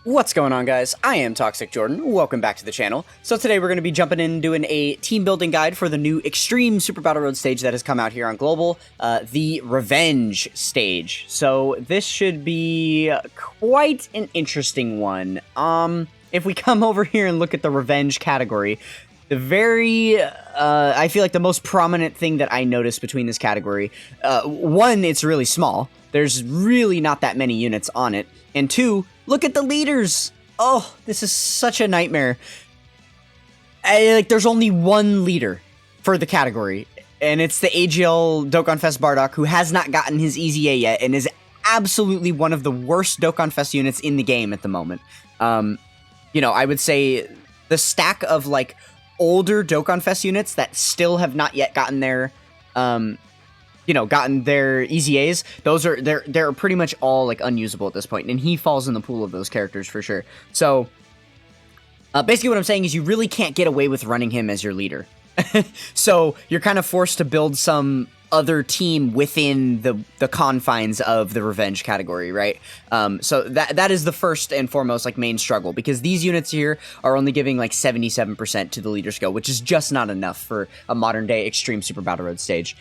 What's going on, guys? I am Toxic Jordan. Welcome back to the channel. So today we're going to be jumping in and doing a team building guide for the new Extreme Super Battle Road stage that has come out here on Global, the Revenge stage. So this should be quite an interesting one. If we come over here and look at the Revenge category, I feel like the most prominent thing that I noticed between this category, one, it's really small. There's really not that many units on it. And two, look at the leaders. Oh, this is such a nightmare. There's only one leader for the category, and it's the AGL Dokkan Fest Bardock, who has not gotten his EZA yet, and is absolutely one of the worst Dokkan Fest units in the game at the moment. I would say the stack of, like, older Dokkan Fest units that still have not yet gotten their, gotten their EZAs, they're pretty much all, like, unusable at this point, and he falls in the pool of those characters for sure. So, basically what I'm saying is you really can't get away with running him as your leader. So, you're kind of forced to build some other team within the confines of the Revenge category, right? So that is the first and foremost, like, main struggle, because these units here are only giving like 77% to the leader skill, which is just not enough for a modern day Extreme Super Battle Road stage.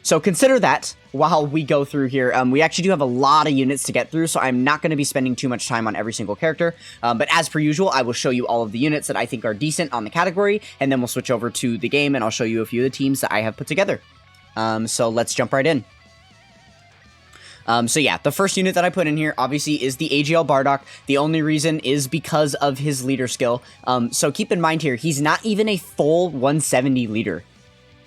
So consider that while we go through here. We actually do have a lot of units to get through, so I'm not going to be spending too much time on every single character. But as per usual, I will show you all of the units that I think are decent on the category, and then we'll switch over to the game and I'll show you a few of the teams that I have put together. So let's jump right in. So yeah, the first unit that I put in here, obviously, is the AGL Bardock. The only reason is because of his leader skill. So keep in mind here, he's not even a full 170 leader.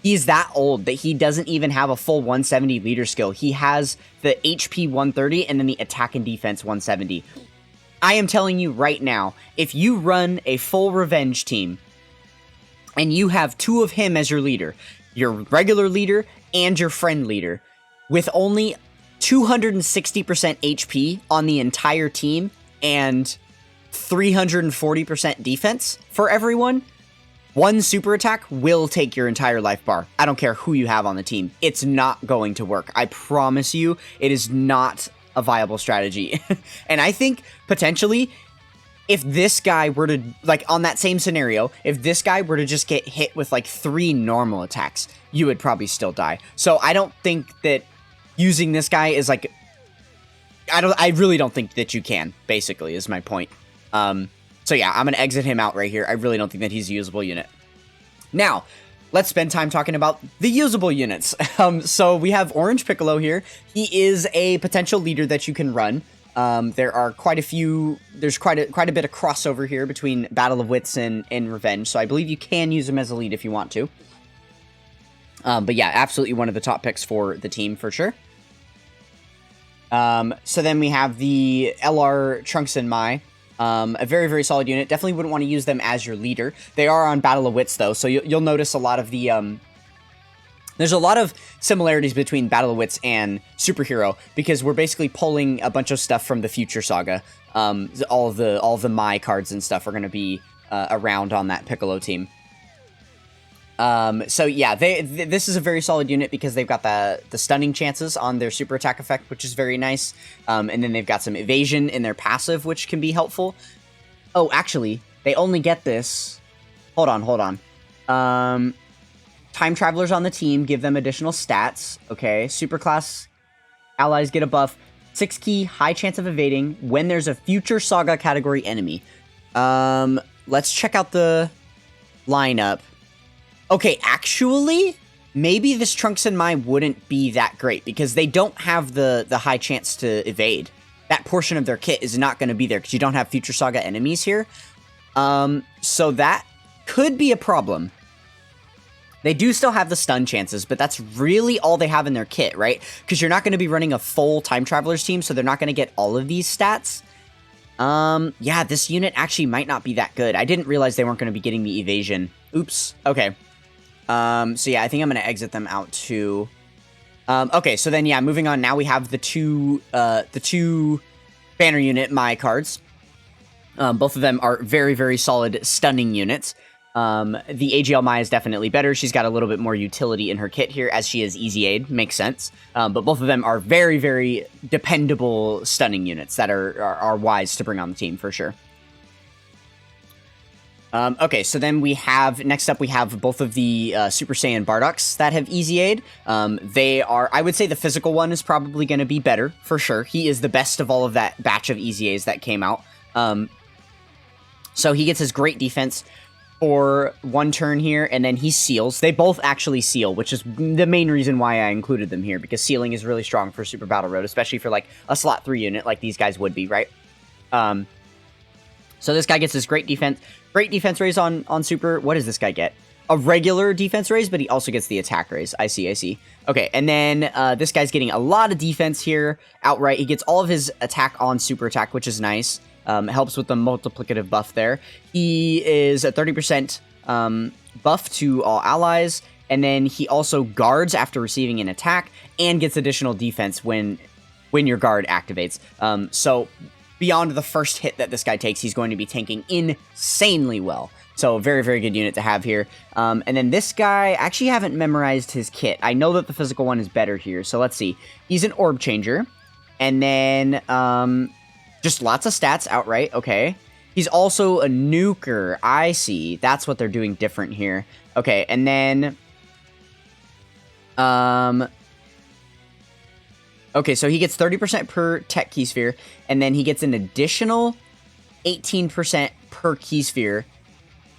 He's that old that he doesn't even have a full 170 leader skill. He has the HP 130 and then the attack and defense 170. I am telling you right now, if you run a full Revenge team and you have two of him as your leader, your regular leader and your friend leader, with only 260% HP on the entire team and 340% defense for everyone, one super attack will take your entire life bar. I don't care who you have on the team. It's not going to work. I promise you, it is not a viable strategy. And I think, potentially, if this guy were to, like, on that same scenario, if this guy were to just get hit with, like, 3 normal attacks, you would probably still die. So I don't think that using this guy is, like, I really don't think that you can, basically, is my point. So yeah, I'm going to exit him out right here. I really don't think that he's a usable unit. Now, let's spend time talking about the usable units. So we have Orange Piccolo here. He is a potential leader that you can run. There are quite a few, there's quite a bit of crossover here between Battle of Wits and Revenge, so I believe you can use him as a lead if you want to. But yeah, absolutely one of the top picks for the team for sure. So then we have the LR Trunks and Mai. A very, very solid unit. Definitely wouldn't want to use them as your leader. They are on Battle of Wits, though, so you'll notice a lot of the, there's a lot of similarities between Battle of Wits and Superhero, because we're basically pulling a bunch of stuff from the Future Saga. All the Mai cards and stuff are going to be around on that Piccolo team. So yeah, this is a very solid unit because they've got the stunning chances on their super attack effect, which is very nice. And then they've got some evasion in their passive, which can be helpful. Oh, actually, they only get this. Hold on. Time travelers on the team give them additional stats. Okay, superclass allies get a buff. 6 key, high chance of evading when there's a Future Saga category enemy. Let's check out the lineup. Okay, actually, maybe this Trunks and Mai wouldn't be that great, because they don't have the high chance to evade. That portion of their kit is not going to be there, because you don't have Future Saga enemies here. So that could be a problem. They do still have the stun chances, but that's really all they have in their kit, right? Because you're not going to be running a full Time Travelers team, so they're not going to get all of these stats. Yeah, this unit actually might not be that good. I didn't realize they weren't going to be getting the evasion. Oops. Okay. So yeah, I think I'm going to exit them out too. Okay, so then yeah, moving on. Now we have the two banner unit Mai cards. Both of them are very, very solid stunning units. The AGL Mai is definitely better. She's got a little bit more utility in her kit here, as she is Easy Aid. Makes sense. But both of them are very, very dependable stunning units that are wise to bring on the team, for sure. Okay, so then next up we have both of the Super Saiyan Bardoks that have Easy Aid. I would say the physical one is probably going to be better, for sure. He is the best of all of that batch of Easy Aids that came out. So he gets his great defense for one turn here, and then he seals. They both actually seal, which is the main reason why I included them here, because sealing is really strong for Super Battle Road, especially for like a slot 3 unit like these guys would be, right? So this guy gets his great defense raise on Super. What does this guy get? A regular defense raise, but he also gets the attack raise. I see. Okay, and then this guy's getting a lot of defense here outright. He gets all of his attack on Super Attack, which is nice. Helps with the multiplicative buff there. He is a 30% buff to all allies, and then he also guards after receiving an attack and gets additional defense when your guard activates. So beyond the first hit that this guy takes, he's going to be tanking insanely well. So very, very good unit to have here. And then this guy, I actually haven't memorized his kit. I know that the physical one is better here. So let's see. He's an orb changer. And then just lots of stats outright. Okay. He's also a nuker. I see. That's what they're doing different here. Okay. And then okay, so he gets 30% per tech key sphere, and then he gets an additional 18% per key sphere.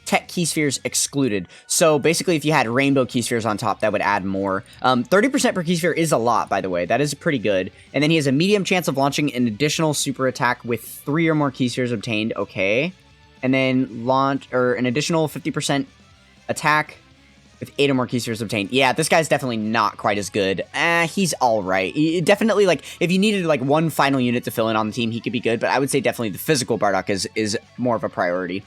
Tech key spheres excluded. So basically, if you had rainbow key spheres on top, that would add more. 30% per key sphere is a lot, by the way. That is pretty good. And then he has a medium chance of launching an additional super attack with 3 or more key spheres obtained. Okay. And then an additional 50% attack with 8 or more key spheres obtained. Yeah, this guy's definitely not quite as good. He's alright. Definitely, like, if you needed, like, one final unit to fill in on the team, he could be good, but I would say definitely the physical Bardock is more of a priority.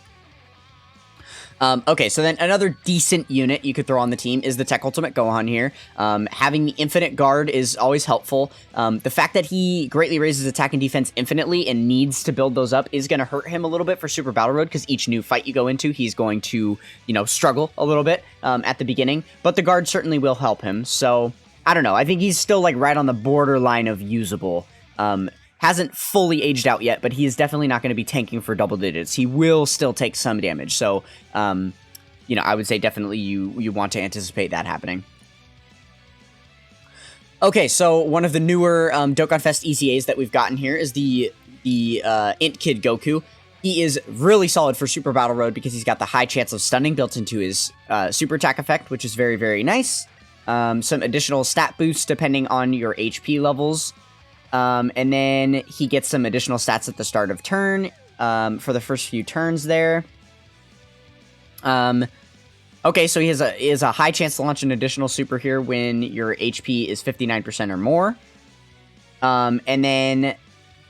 Okay, so then another decent unit you could throw on the team is the Tech Ultimate Gohan here. Having the Infinite Guard is always helpful. The fact that he greatly raises attack and defense infinitely and needs to build those up is going to hurt him a little bit for Super Battle Road, because each new fight you go into, he's going to, struggle a little bit at the beginning. But the Guard certainly will help him, so I don't know. I think he's still, like, right on the borderline of usable. Hasn't fully aged out yet, but he is definitely not going to be tanking for double digits. He will still take some damage, so, I would say definitely you want to anticipate that happening. Okay, so one of the newer Dokkan Fest ECAs that we've gotten here is the Int Kid Goku. He is really solid for Super Battle Road because he's got the high chance of stunning built into his super attack effect, which is very, very nice. Some additional stat boosts depending on your HP levels. And then he gets some additional stats at the start of turn for the first few turns there. Okay, so he has a high chance to launch an additional super here when your HP is 59% or more. And then,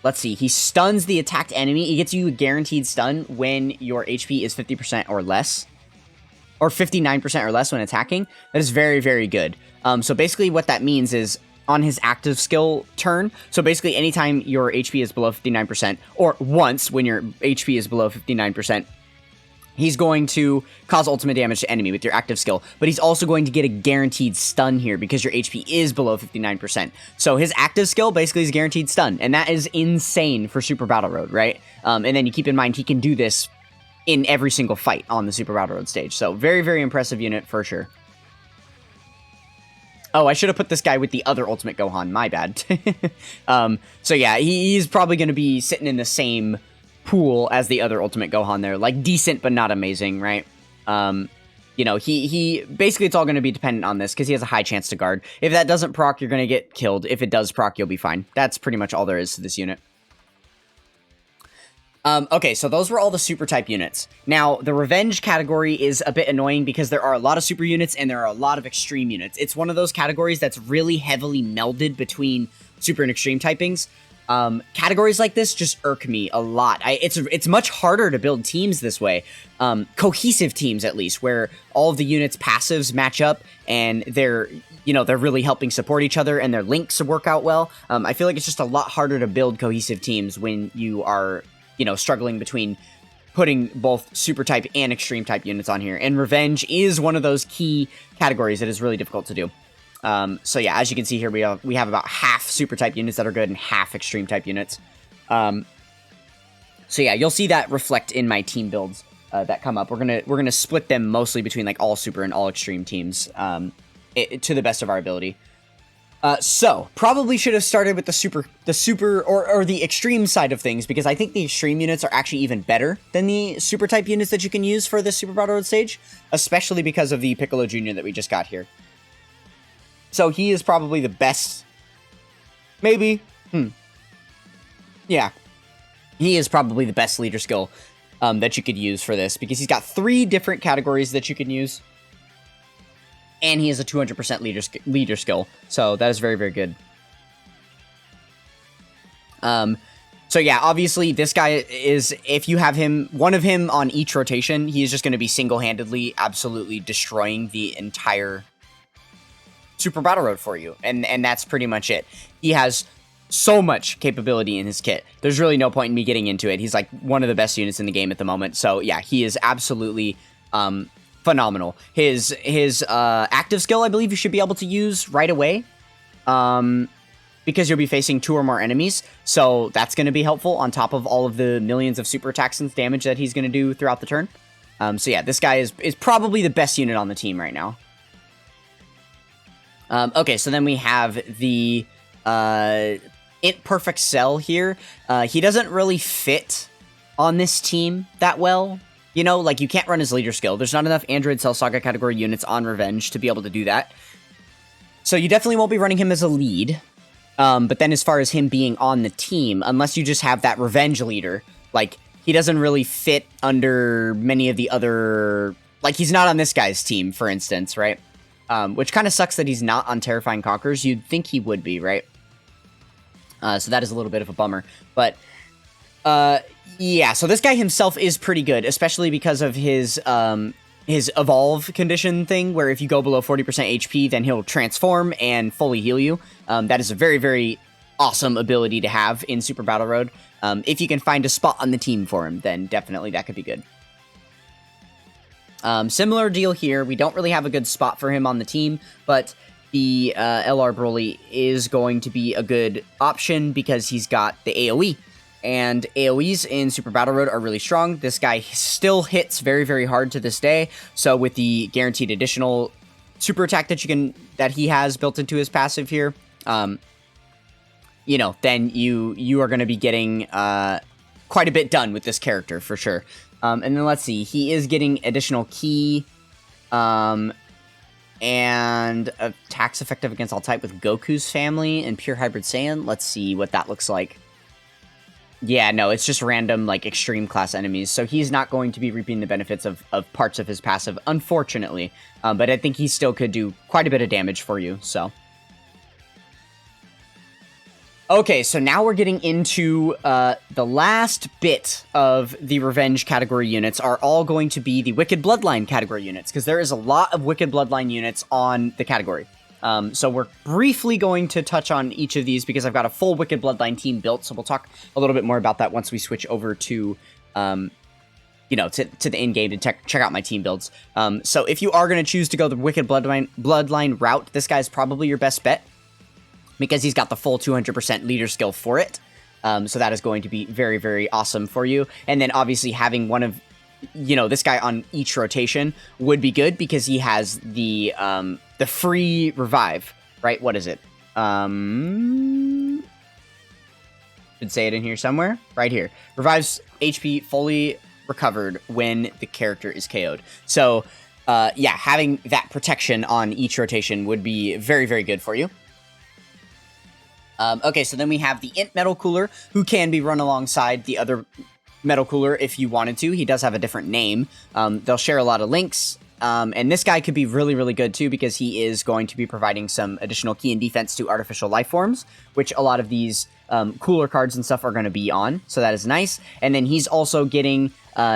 let's see, he stuns the attacked enemy. He gets you a guaranteed stun when your HP is 50% or less. Or 59% or less when attacking. That is very, very good. So basically what that means is, on his active skill turn, so basically anytime your HP is below 59%, or once when your HP is below 59%, he's going to cause ultimate damage to enemy with your active skill, but he's also going to get a guaranteed stun here because your HP is below 59%. So his active skill basically is guaranteed stun, and that is insane for Super Battle Road, right? And then you keep in mind he can do this in every single fight on the Super Battle Road stage, so very, very impressive unit for sure. Oh, I should have put this guy with the other Ultimate Gohan. My bad. So yeah, he's probably going to be sitting in the same pool as the other Ultimate Gohan there. Like, decent, but not amazing, right? He basically, it's all going to be dependent on this, because he has a high chance to guard. If that doesn't proc, you're going to get killed. If it does proc, you'll be fine. That's pretty much all there is to this unit. Okay, so those were all the super type units. Now, the revenge category is a bit annoying because there are a lot of super units and there are a lot of extreme units. It's one of those categories that's really heavily melded between super and extreme typings. Categories like this just irk me a lot. It's much harder to build teams this way. Cohesive teams, at least, where all of the units' passives match up and they're really helping support each other and their links work out well. I feel like it's just a lot harder to build cohesive teams when you are struggling between putting both super type and extreme type units on here. And Revenge is one of those key categories that is really difficult to do. So yeah, as you can see here, we have about half super type units that are good and half extreme type units. So yeah, you'll see that reflect in my team builds that come up. We're gonna split them mostly between like all super and all extreme teams to the best of our ability. So probably should have started with the super or the extreme side of things, because I think the extreme units are actually even better than the super type units that you can use for this Super Battle Road stage, especially because of the Piccolo Jr. that we just got here. So he is probably the best. Maybe. Yeah. He is probably the best leader skill that you could use for this, because he's got 3 different categories that you can use. And he has a 200% leader skill. So that is very, very good. So yeah, obviously this guy is, if you have him, one of him on each rotation, he is just going to be single-handedly absolutely destroying the entire Super Battle Road for you. And that's pretty much it. He has so much capability in his kit. There's really no point in me getting into it. He's like one of the best units in the game at the moment. So yeah, he is absolutely phenomenal. His active skill, I believe you should be able to use right away, because you'll be facing 2 or more enemies. So that's going to be helpful on top of all of the millions of super attacks and damage that he's going to do throughout the turn. So yeah, this guy is probably the best unit on the team right now. Okay, so then we have the Perfect Cell here. He doesn't really fit on this team that well. You know, like, you can't run his leader skill. There's not enough Android Cell Saga category units on Revenge to be able to do that. So you definitely won't be running him as a lead. But then as far as him being on the team, unless you just have that Revenge leader, like, he doesn't really fit under many of the other... Like, he's not on this guy's team, for instance, right? Which kind of sucks that he's not on Terrifying Conquerors. You'd think he would be, right? So that is a little bit of a bummer. But, yeah, so this guy himself is pretty good, especially because of his evolve condition thing, where if you go below 40% HP, then he'll transform and fully heal you. That is a very, very awesome ability to have in Super Battle Road. If you can find a spot on the team for him, then definitely that could be good. Similar deal here. We don't really have a good spot for him on the team, but the LR Broly is going to be a good option because he's got the AoE. And AoEs in Super Battle Road are really strong. This guy still hits very, very hard to this day. So with the guaranteed additional super attack that he has built into his passive here, you know, then you are going to be getting quite a bit done with this character for sure. And then let's see, he is getting additional key, and attacks effective against all type with Goku's family and Pure Hybrid Saiyan. Let's see what that looks like. Yeah, no, it's just random, like, extreme class enemies, so he's not going to be reaping the benefits of parts of his passive, unfortunately. But I think he still could do quite a bit of damage for you, so. Okay, so now we're getting into the last bit of the Revenge category units are all going to be the Wicked Bloodline category units, because there is a lot of Wicked Bloodline units on the category. So we're briefly going to touch on each of these because I've got a full Wicked Bloodline team built, so we'll talk a little bit more about that once we switch over to, you know, to the in-game to check out my team builds. So if you are going to choose to go the Wicked Bloodline route, this guy's probably your best bet because he's got the full 200% leader skill for it. So that is going to be very, very awesome for you. And then obviously having one of, you know, this guy on each rotation would be good because he has the free revive, right? What is it? Should say it in here somewhere. Right here. Revives HP fully recovered when the character is KO'd. So, yeah, having that protection on each rotation would be very, very good for you. Okay, so then we have the Int Metal Cooler, who can be run alongside the other Metal Cooler if you wanted to. He does have a different name. They'll share a lot of links. And this guy could be really, really good too because he is going to be providing some additional key and defense to artificial life forms, which a lot of these cooler cards and stuff are going to be on. So that is nice. And then he's also getting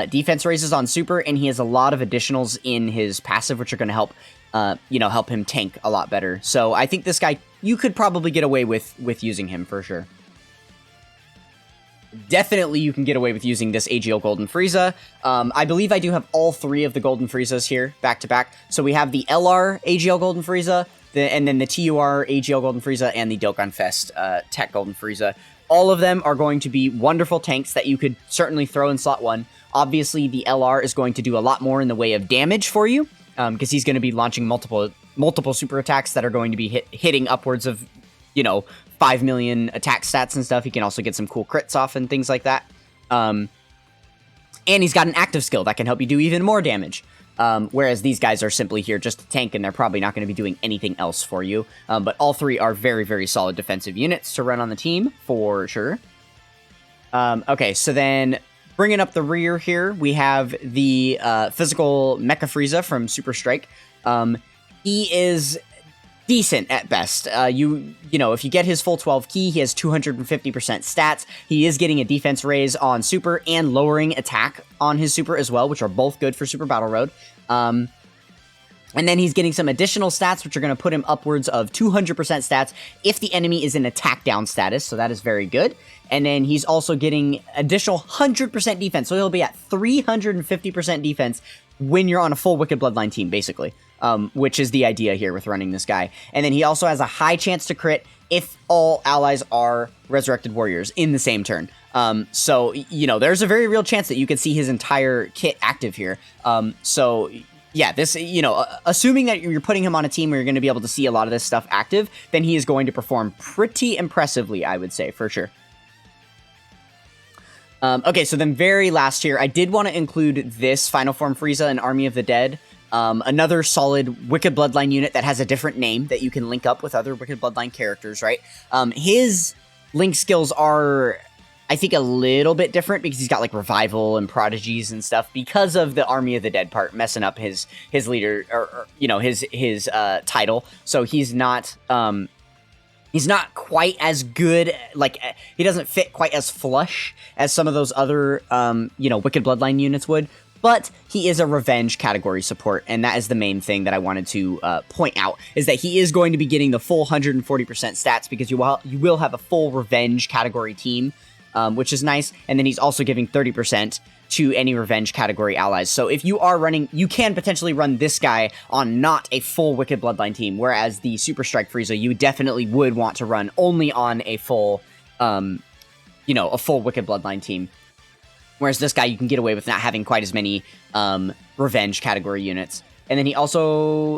defense raises on super, and he has a lot of additionals in his passive, which are going to help, you know, help him tank a lot better. So I think this guy, you could probably get away with using him for sure. definitely you can get away with using this AGL Golden Frieza. I believe I do have all 3 of the Golden Friezas here, back to back. So we have the LR AGL Golden Frieza, and then the TUR AGL Golden Frieza, and the Dokkan Fest Tech Golden Frieza. All of them are going to be wonderful tanks that you could certainly throw in slot 1. Obviously, the LR is going to do a lot more in the way of damage for you, because he's going to be launching multiple super attacks that are going to be hitting upwards of, 5 million attack stats and stuff. He can also get some cool crits off and things like that. And he's got an active skill that can help you do even more damage. Whereas these guys are simply here just to tank, and they're probably not going to be doing anything else for you. But all 3 are very, very solid defensive units to run on the team, for sure. Okay, so then bringing up the rear here, we have the physical Mecha Frieza from Super Strike. He is decent at best. If you get his full 12 key, he has 250% stats. He is getting a defense raise on super and lowering attack on his super as well, which are both good for Super Battle Road. And then he's getting some additional stats, which are going to put him upwards of 200% stats if the enemy is in attack down status, so that is very good. And then he's also getting additional 100% defense, so he'll be at 350% defense when you're on a full Wicked Bloodline team, basically. Which is the idea here with running this guy. And then he also has a high chance to crit if all allies are Resurrected Warriors in the same turn. So, there's a very real chance that you could see his entire kit active here. Yeah, this, assuming that you're putting him on a team where you're going to be able to see a lot of this stuff active, then he is going to perform pretty impressively, I would say, for sure. Okay, so then very last here, I did want to include this Final Form Frieza in Army of the Dead. Another solid Wicked Bloodline unit that has a different name that you can link up with other Wicked Bloodline characters, right? His link skills are, I think, a little bit different because he's got like Revival and Prodigies and stuff because of the Army of the Dead part messing up his leader or his title. So he's not quite as good, like, he doesn't fit quite as flush as some of those other, Wicked Bloodline units would. But he is a revenge category support, and that is the main thing that I wanted to point out, is that he is going to be getting the full 140% stats because you will have a full revenge category team, which is nice, and then he's also giving 30% to any revenge category allies. So if you are running, you can potentially run this guy on not a full Wicked Bloodline team, whereas the Super Strike Frieza, you definitely would want to run only on a full, a full Wicked Bloodline team. Whereas this guy, you can get away with not having quite as many revenge category units. And then he also,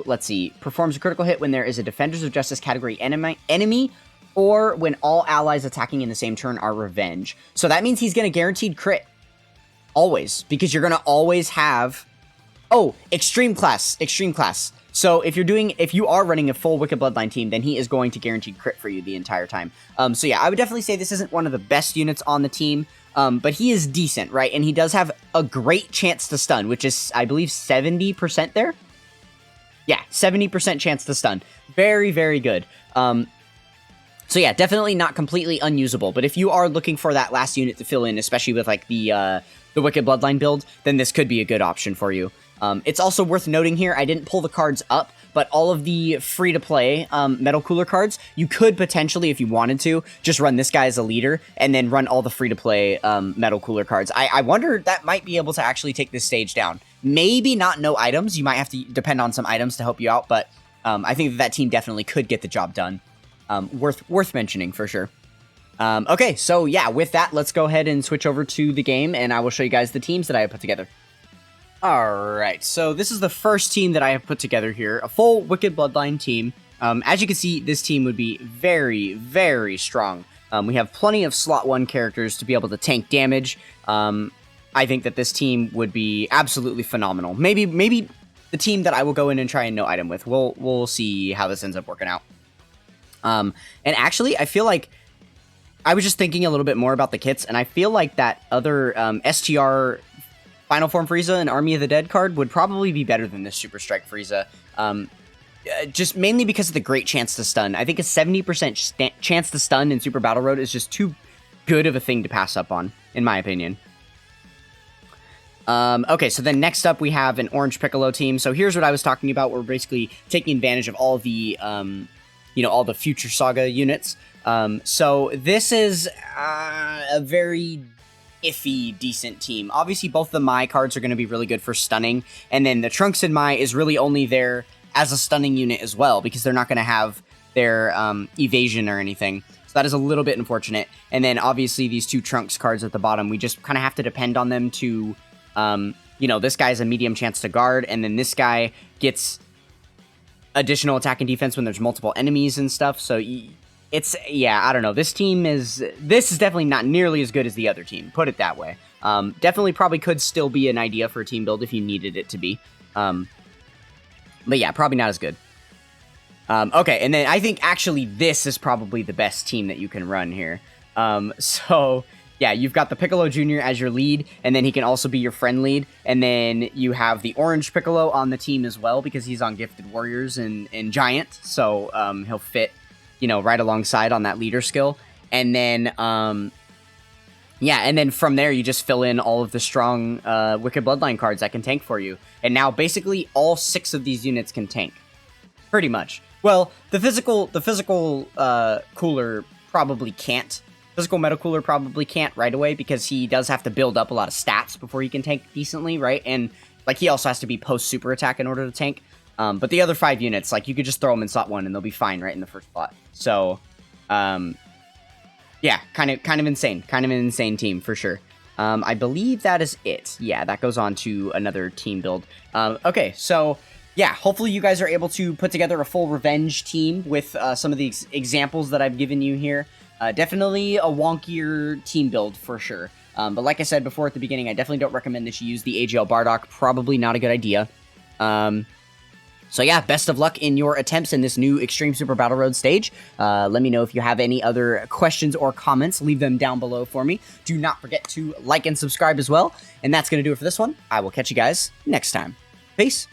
performs a critical hit when there is a Defenders of Justice category enemy, or when all allies attacking in the same turn are revenge. So that means he's going to guaranteed crit. Always. Because you're going to always have... Oh, Extreme Class. So if you are running a full Wicked Bloodline team, then he is going to guaranteed crit for you the entire time. So yeah, I would definitely say this isn't one of the best units on the team. But he is decent, right? And he does have a great chance to stun, which is, I believe, 70% there? Yeah, 70% chance to stun. Very, very good. So yeah, definitely not completely unusable. But if you are looking for that last unit to fill in, especially with like the Wicked Bloodline build, then this could be a good option for you. It's also worth noting here, I didn't pull the cards up, but all of the free-to-play Metal Cooler cards, you could potentially, if you wanted to, just run this guy as a leader, and then run all the free-to-play Metal Cooler cards. I wonder that might be able to actually take this stage down. Maybe not no items, you might have to depend on some items to help you out, but I think that team definitely could get the job done. Worth mentioning, for sure. Okay, so yeah, with that, let's go ahead and switch over to the game, and I will show you guys the teams that I have put together. Alright, so this is the first team that I have put together here, a full Wicked Bloodline team. As you can see, this team would be very, very strong. We have plenty of slot 1 characters to be able to tank damage. I think that this team would be absolutely phenomenal. Maybe the team that I will go in and try and no item with. We'll see how this ends up working out. And actually, I feel like I was just thinking a little bit more about the kits, and I feel like that other STR Final Form Frieza and Army of the Dead card would probably be better than this Super Strike Frieza. Just mainly because of the great chance to stun. I think a 70% chance to stun in Super Battle Road is just too good of a thing to pass up on, in my opinion. Okay, so then next up we have an Orange Piccolo team. So here's what I was talking about. We're basically taking advantage of all the, all the Future Saga units. So this is a very iffy, decent team. Obviously, both the Mai cards are going to be really good for stunning, and then the Trunks and Mai is really only there as a stunning unit as well, because they're not going to have their evasion or anything. So that is a little bit unfortunate. And then obviously these two Trunks cards at the bottom, we just kind of have to depend on them to, you know, this guy has a medium chance to guard, and then this guy gets additional attack and defense when there's multiple enemies and stuff. So it's, yeah, I don't know. This is definitely not nearly as good as the other team, put it that way. Definitely probably could still be an idea for a team build if you needed it to be. But yeah, probably not as good. Okay, and then I think actually this is probably the best team that you can run here. So yeah, you've got the Piccolo Jr. as your lead, and then he can also be your friend lead. And then you have the Orange Piccolo on the team as well, because he's on Gifted Warriors and Giant. So he'll fit, you know, right alongside on that leader skill. And then, yeah, and then from there, you just fill in all of the strong Wicked Bloodline cards that can tank for you. And now basically all 6 of these units can tank. Pretty much. Well, the physical cooler probably can't. Physical Meta Cooler probably can't right away, because he does have to build up a lot of stats before he can tank decently, right? And like he also has to be post super attack in order to tank. But the other 5 units, like you could just throw them in slot 1 and they'll be fine right in the first slot. So, yeah, kind of insane. Kind of an insane team for sure. I believe that is it. Yeah, that goes on to another team build. Okay, so yeah, hopefully you guys are able to put together a full revenge team with some of the examples that I've given you here. Definitely a wonkier team build for sure. But like I said before at the beginning, I definitely don't recommend that you use the AGL Bardock. Probably not a good idea. So yeah, best of luck in your attempts in this new Extreme Super Battle Road stage. Let me know if you have any other questions or comments. Leave them down below for me. Do not forget to like and subscribe as well. And that's going to do it for this one. I will catch you guys next time. Peace.